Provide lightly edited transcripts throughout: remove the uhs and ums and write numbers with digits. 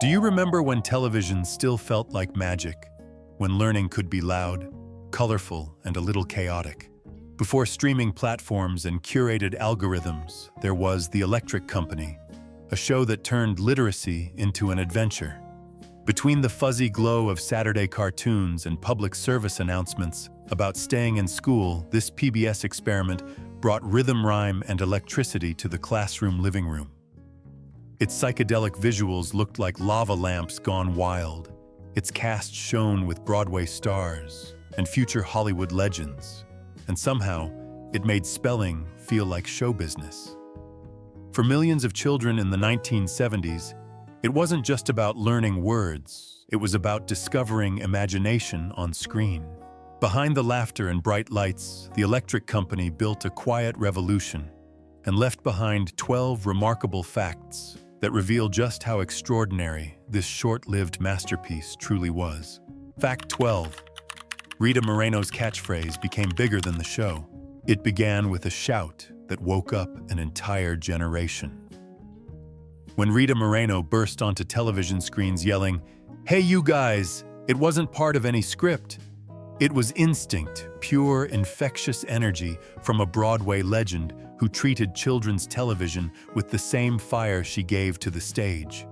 Do you remember when television still felt like magic? When learning could be loud, colorful, and a little chaotic? Before streaming platforms and curated algorithms, there was The Electric Company, a show that turned literacy into an adventure. Between the fuzzy glow of Saturday cartoons and public service announcements about staying in school, this PBS experiment brought rhythm, rhyme, and electricity to the classroom living room. Its psychedelic visuals looked like lava lamps gone wild. Its cast shone with Broadway stars and future Hollywood legends. And somehow, it made spelling feel like show business. For millions of children in the 1970s, it wasn't just about learning words, it was about discovering imagination on screen. Behind the laughter and bright lights, the Electric Company built a quiet revolution and left behind 12 remarkable facts that reveal just how extraordinary this short-lived masterpiece truly was. Fact 12. Rita Moreno's catchphrase became bigger than the show. It began with a shout that woke up an entire generation. When Rita Moreno burst onto television screens yelling, "Hey you guys," it wasn't part of any script. It was instinct, pure, infectious energy from a Broadway legend who treated children's television with the same fire she gave to the stage.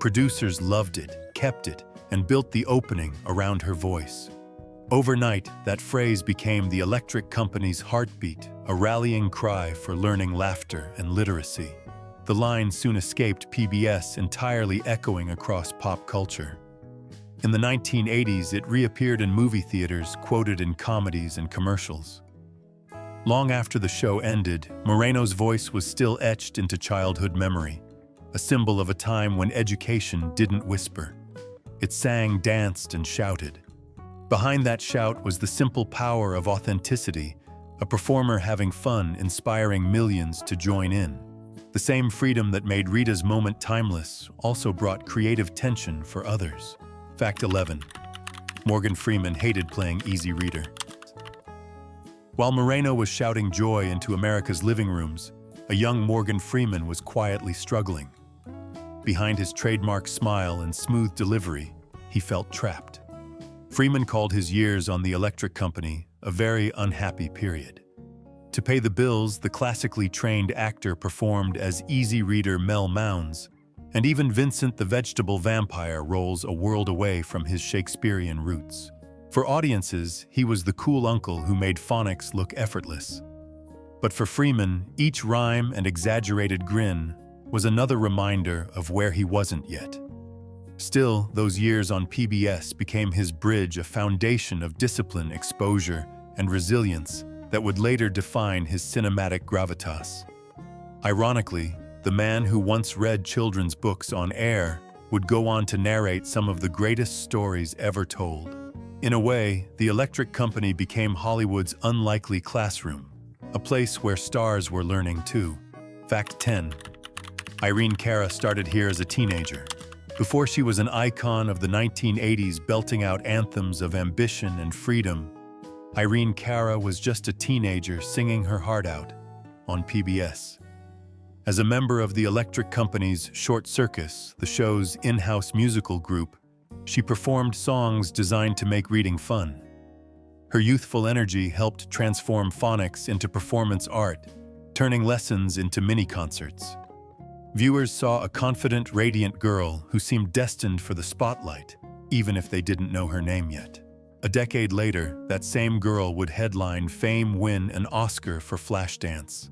Producers loved it, kept it, and built the opening around her voice. Overnight, that phrase became the Electric Company's heartbeat, a rallying cry for learning laughter and literacy. The line soon escaped PBS, entirely echoing across pop culture. In the 1980s, it reappeared in movie theaters, quoted in comedies and commercials. Long after the show ended, Moreno's voice was still etched into childhood memory, a symbol of a time when education didn't whisper. It sang, danced, and shouted. Behind that shout was the simple power of authenticity, a performer having fun, inspiring millions to join in. The same freedom that made Rita's moment timeless also brought creative tension for others. Fact 11. Morgan Freeman hated playing easy reader. While Moreno was shouting joy into America's living rooms, a young Morgan Freeman was quietly struggling. Behind his trademark smile and smooth delivery, he felt trapped. Freeman called his years on the Electric Company a very unhappy period. To pay the bills, the classically trained actor performed as easy reader Mel Mounds, and even Vincent the Vegetable Vampire rolls a world away from his Shakespearean roots. For audiences, he was the cool uncle who made phonics look effortless. But for Freeman, each rhyme and exaggerated grin was another reminder of where he wasn't yet. Still, those years on PBS became his bridge, a foundation of discipline, exposure, and resilience that would later define his cinematic gravitas. Ironically, the man who once read children's books on air would go on to narrate some of the greatest stories ever told. In a way, the Electric Company became Hollywood's unlikely classroom, a place where stars were learning too. Fact 10. Irene Cara started here as a teenager. Before she was an icon of the 1980s belting out anthems of ambition and freedom, Irene Cara was just a teenager singing her heart out on PBS. As a member of the Electric Company's Short Circus, the show's in-house musical group, she performed songs designed to make reading fun. Her youthful energy helped transform phonics into performance art, turning lessons into mini-concerts. Viewers saw a confident, radiant girl who seemed destined for the spotlight, even if they didn't know her name yet. A decade later, that same girl would headline Fame, win an Oscar for Flashdance.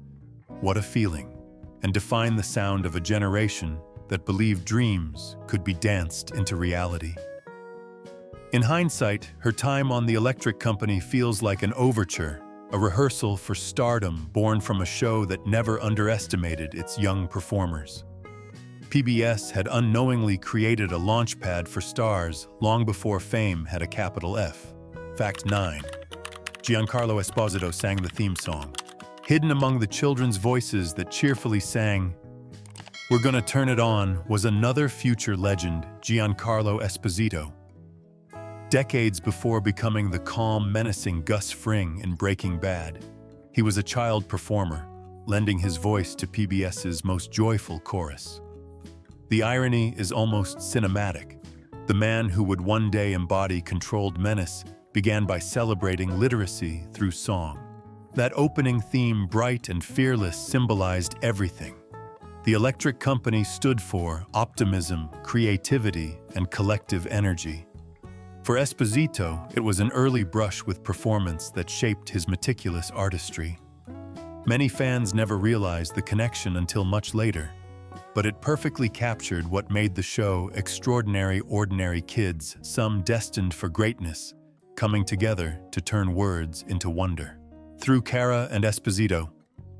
What a feeling, and define the sound of a generation that believed dreams could be danced into reality. In hindsight, her time on the Electric Company feels like an overture, a rehearsal for stardom born from a show that never underestimated its young performers. PBS had unknowingly created a launchpad for stars long before fame had a capital F. Fact 9. Giancarlo Esposito sang the theme song. Hidden among the children's voices that cheerfully sang, "We're gonna turn it on," was another future legend, Giancarlo Esposito. Decades before becoming the calm, menacing Gus Fring in Breaking Bad, he was a child performer, lending his voice to PBS's most joyful chorus. The irony is almost cinematic. The man who would one day embody controlled menace began by celebrating literacy through song. That opening theme, bright and fearless, symbolized everything. The electric company stood for optimism, creativity, and collective energy. For Esposito, it was an early brush with performance that shaped his meticulous artistry. Many fans never realized the connection until much later, but it perfectly captured what made the show extraordinary ordinary kids, some destined for greatness, coming together to turn words into wonder. Through Cara and Esposito,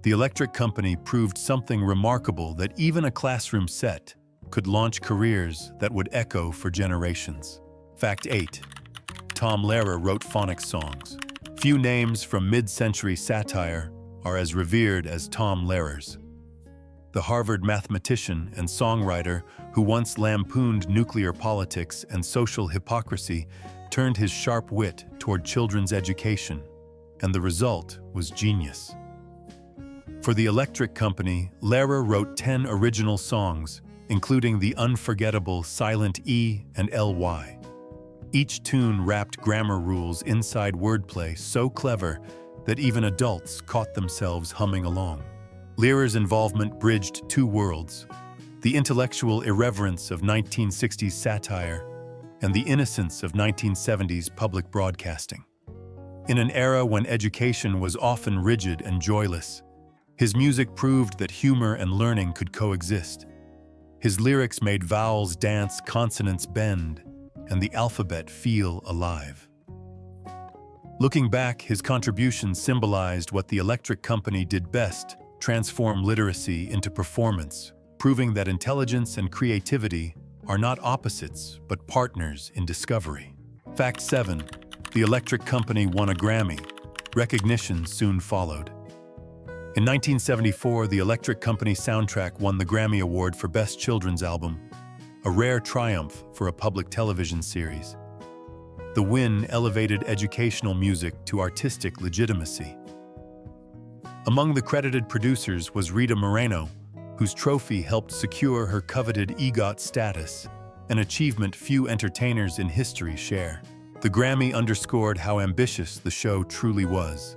the electric company proved something remarkable, that even a classroom set could launch careers that would echo for generations. Fact 8. Tom Lehrer wrote phonics songs. Few names from mid-century satire are as revered as Tom Lehrer's. The Harvard mathematician and songwriter who once lampooned nuclear politics and social hypocrisy turned his sharp wit toward children's education, and the result was genius. For the electric company, Lehrer wrote 10 original songs, including the unforgettable Silent E and LY. Each tune wrapped grammar rules inside wordplay so clever that even adults caught themselves humming along. Lehrer's involvement bridged two worlds: the intellectual irreverence of 1960s satire and the innocence of 1970s public broadcasting. In an era when education was often rigid and joyless, his music proved that humor and learning could coexist. His lyrics made vowels dance, consonants bend, and the alphabet feel alive. Looking back, his contributions symbolized what the electric company did best: transform literacy into performance, proving that intelligence and creativity are not opposites, but partners in discovery. Fact 7. The electric company won a Grammy. Recognition soon followed. In 1974, the electric company soundtrack won the Grammy Award for Best Children's Album, a rare triumph for a public television series. The win elevated educational music to artistic legitimacy. Among the credited producers was Rita Moreno, whose trophy helped secure her coveted EGOT status, an achievement few entertainers in history share. The Grammy underscored how ambitious the show truly was.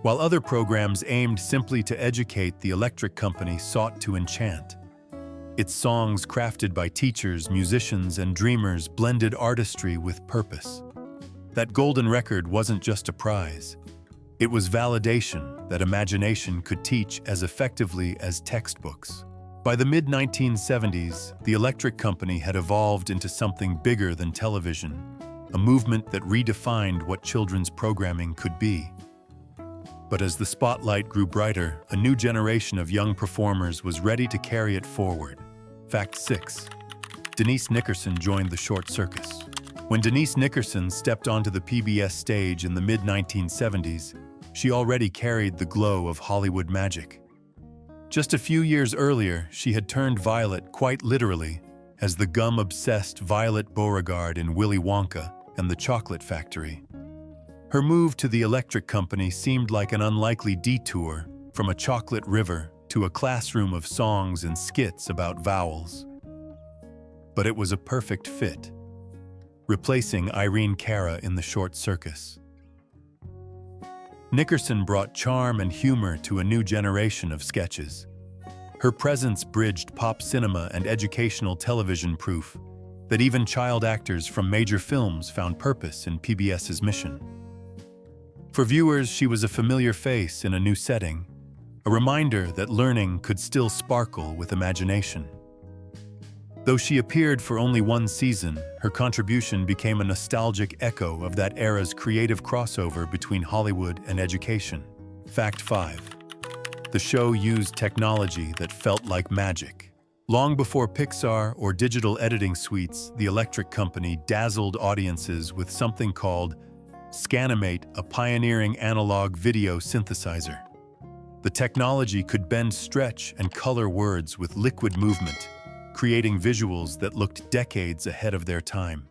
While other programs aimed simply to educate, the electric company sought to enchant. Its songs, crafted by teachers, musicians, and dreamers, blended artistry with purpose. That golden record wasn't just a prize. It was validation that imagination could teach as effectively as textbooks. By the mid-1970s, the electric company had evolved into something bigger than television, a movement that redefined what children's programming could be. But as the spotlight grew brighter, a new generation of young performers was ready to carry it forward. Fact 6. Denise Nickerson joined the short circus. When Denise Nickerson stepped onto the PBS stage in the mid-1970s, she already carried the glow of Hollywood magic. Just a few years earlier, she had turned violet quite literally as the gum-obsessed Violet Beauregard in Willy Wonka and the Chocolate Factory. Her move to the electric company seemed like an unlikely detour from a chocolate river to a classroom of songs and skits about vowels. But it was a perfect fit, replacing Irene Cara in the short circus. Nickerson brought charm and humor to a new generation of sketches. Her presence bridged pop cinema and educational television, proof that even child actors from major films found purpose in PBS's mission. For viewers, she was a familiar face in a new setting, a reminder that learning could still sparkle with imagination. Though she appeared for only one season, her contribution became a nostalgic echo of that era's creative crossover between Hollywood and education. Fact 5. The show used technology that felt like magic. Long before Pixar or digital editing suites, the electric company dazzled audiences with something called Scanimate, a pioneering analog video synthesizer. The technology could bend, stretch, and color words with liquid movement, creating visuals that looked decades ahead of their time.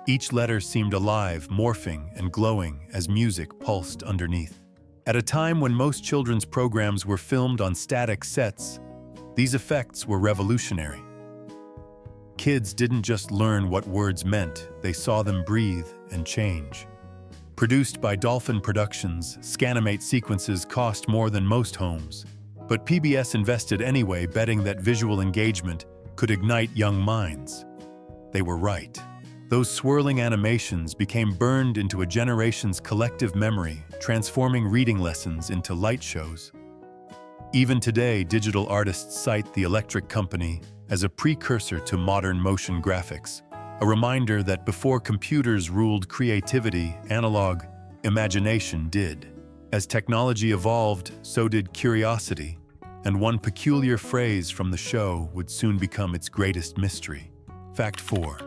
Each letter seemed alive, morphing and glowing as music pulsed underneath. At a time when most children's programs were filmed on static sets, these effects were revolutionary. kids didn't just learn what words meant, they saw them breathe and change. Produced by Dolphin Productions, Scanimate sequences cost more than most homes, but PBS invested anyway, betting that visual engagement could ignite young minds. They were right. Those swirling animations became burned into a generation's collective memory, transforming reading lessons into light shows. Even today, digital artists cite the Electric Company as a precursor to modern motion graphics, a reminder that before computers ruled creativity, analog imagination did. As technology evolved, so did curiosity, and one peculiar phrase from the show would soon become its greatest mystery. Fact 4.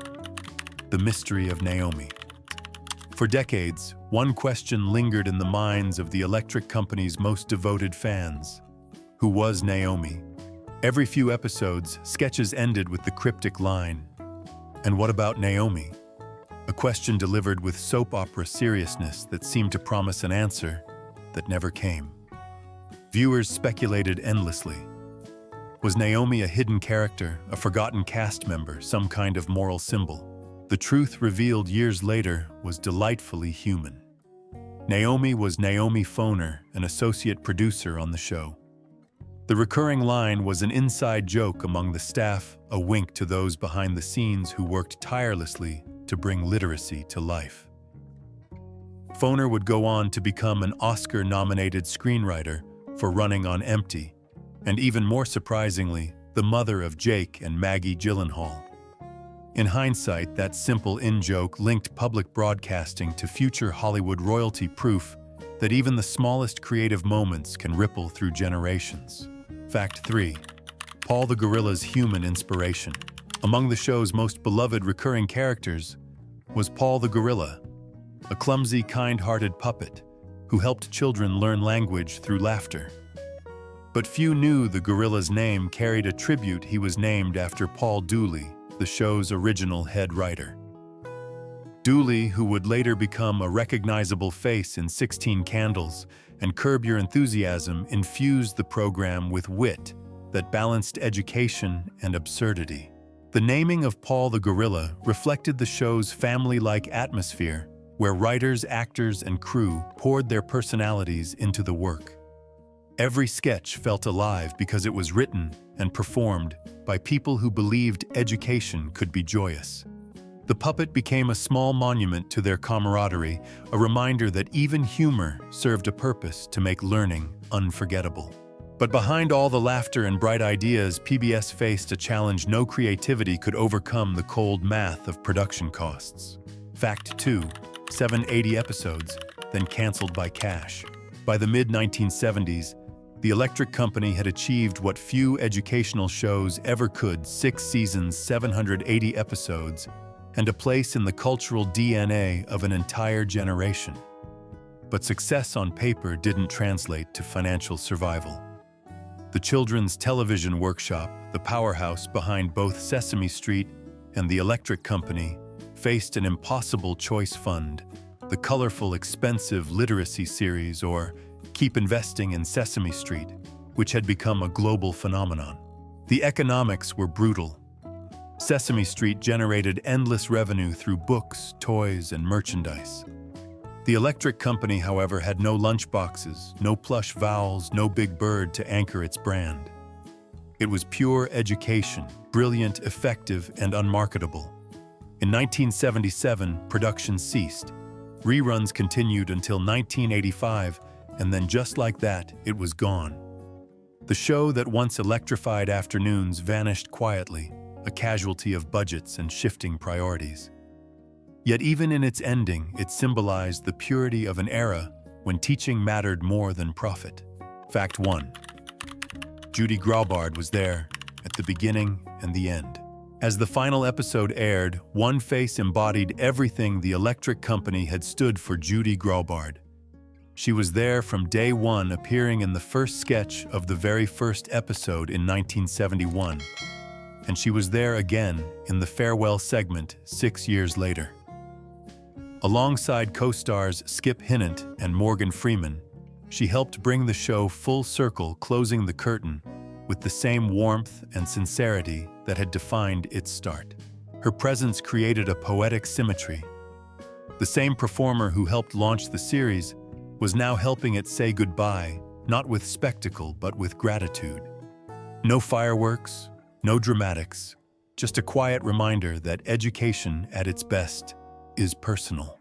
The mystery of Naomi. For decades, one question lingered in the minds of the Electric Company's most devoted fans. Who was Naomi? Every few episodes, sketches ended with the cryptic line, "And what about Naomi?" A question delivered with soap opera seriousness that seemed to promise an answer that never came. Viewers speculated endlessly. Was Naomi a hidden character, a forgotten cast member, some kind of moral symbol? The truth revealed years later was delightfully human. Naomi was Naomi Foner, an associate producer on the show. The recurring line was an inside joke among the staff, a wink to those behind the scenes who worked tirelessly to bring literacy to life. Foner would go on to become an Oscar-nominated screenwriter for Running on Empty, and even more surprisingly, the mother of Jake and Maggie Gyllenhaal. In hindsight, that simple in-joke linked public broadcasting to future Hollywood royalty, proof that even the smallest creative moments can ripple through generations. Fact 3. Paul the Gorilla's human inspiration. Among the show's most beloved recurring characters was Paul the Gorilla, a clumsy, kind-hearted puppet who helped children learn language through laughter. But few knew the gorilla's name carried a tribute. He was named after Paul Dooley, the show's original head writer. Dooley, who would later become a recognizable face in 16 Candles and Curb Your Enthusiasm, infused the program with wit that balanced education and absurdity. The naming of Paul the Gorilla reflected the show's family-like atmosphere, where writers, actors, and crew poured their personalities into the work. Every sketch felt alive because it was written and performed by people who believed education could be joyous. The puppet became a small monument to their camaraderie, a reminder that even humor served a purpose to make learning unforgettable. But behind all the laughter and bright ideas, PBS faced a challenge no creativity could overcome: the cold math of production costs. Fact 2. 780 episodes, then canceled by cash. By the mid-1970s, the Electric Company had achieved what few educational shows ever could: 6 seasons, 780 episodes, and a place in the cultural DNA of an entire generation. But success on paper didn't translate to financial survival. The Children's Television Workshop, the powerhouse behind both Sesame Street and the Electric Company, faced an impossible choice: fund the colorful, expensive literacy series, or keep investing in Sesame Street, which had become a global phenomenon. The economics were brutal. Sesame Street generated endless revenue through books, toys, and merchandise. The Electric Company, however, had no lunchboxes, no plush vowels, no Big Bird to anchor its brand. It was pure education, brilliant, effective, and unmarketable. In 1977, production ceased. Reruns continued until 1985, and then just like that, it was gone. The show that once electrified afternoons vanished quietly, a casualty of budgets and shifting priorities. Yet even in its ending, it symbolized the purity of an era when teaching mattered more than profit. Fact 1. Judy Graubard was there at the beginning and the end. As the final episode aired, one face embodied everything the Electric Company had stood for: Judy Graubard. She was there from day one, appearing in the first sketch of the very first episode in 1971. And she was there again in the farewell segment 6 years later. Alongside co-stars Skip Hinnant and Morgan Freeman, she helped bring the show full circle, closing the curtain with the same warmth and sincerity that had defined its start. Her presence created a poetic symmetry. The same performer who helped launch the series was now helping it say goodbye, not with spectacle, but with gratitude. No fireworks, no dramatics, just a quiet reminder that education at its best is personal.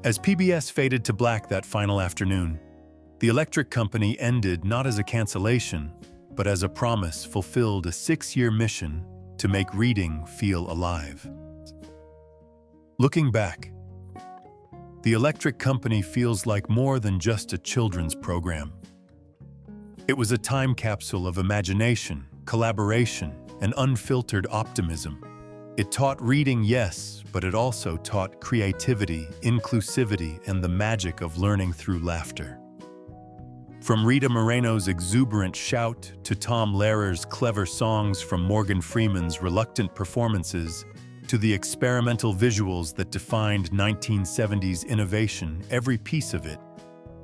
As PBS faded to black that final afternoon, the electric company ended not as a cancellation, but as a promise fulfilled a 6-year mission to make reading feel alive. Looking back, the electric company feels like more than just a children's program. It was a time capsule of imagination, collaboration, and unfiltered optimism. It taught reading, yes, but it also taught creativity, inclusivity, and the magic of learning through laughter. From Rita Moreno's exuberant shout to Tom Lehrer's clever songs, from Morgan Freeman's reluctant performances to the experimental visuals that defined 1970s innovation, every piece of it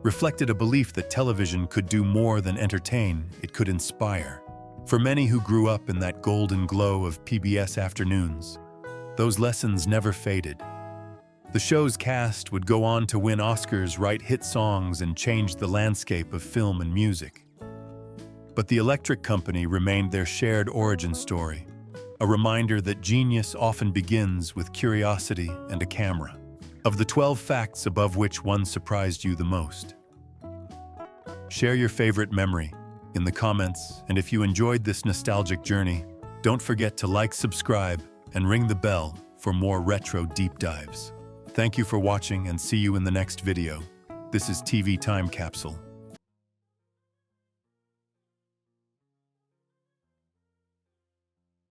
reflected a belief that television could do more than entertain, it could inspire. For many who grew up in that golden glow of PBS afternoons, those lessons never faded. The show's cast would go on to win Oscars, write hit songs, and change the landscape of film and music. But the electric company remained their shared origin story, a reminder that genius often begins with curiosity and a camera. Of the 12 facts above, which one surprised you the most? Share your favorite memory in the comments, and if you enjoyed this nostalgic journey, don't forget to like, subscribe, and ring the bell for more retro deep dives. Thank you for watching, and see you in the next video. This is TV Time Capsule.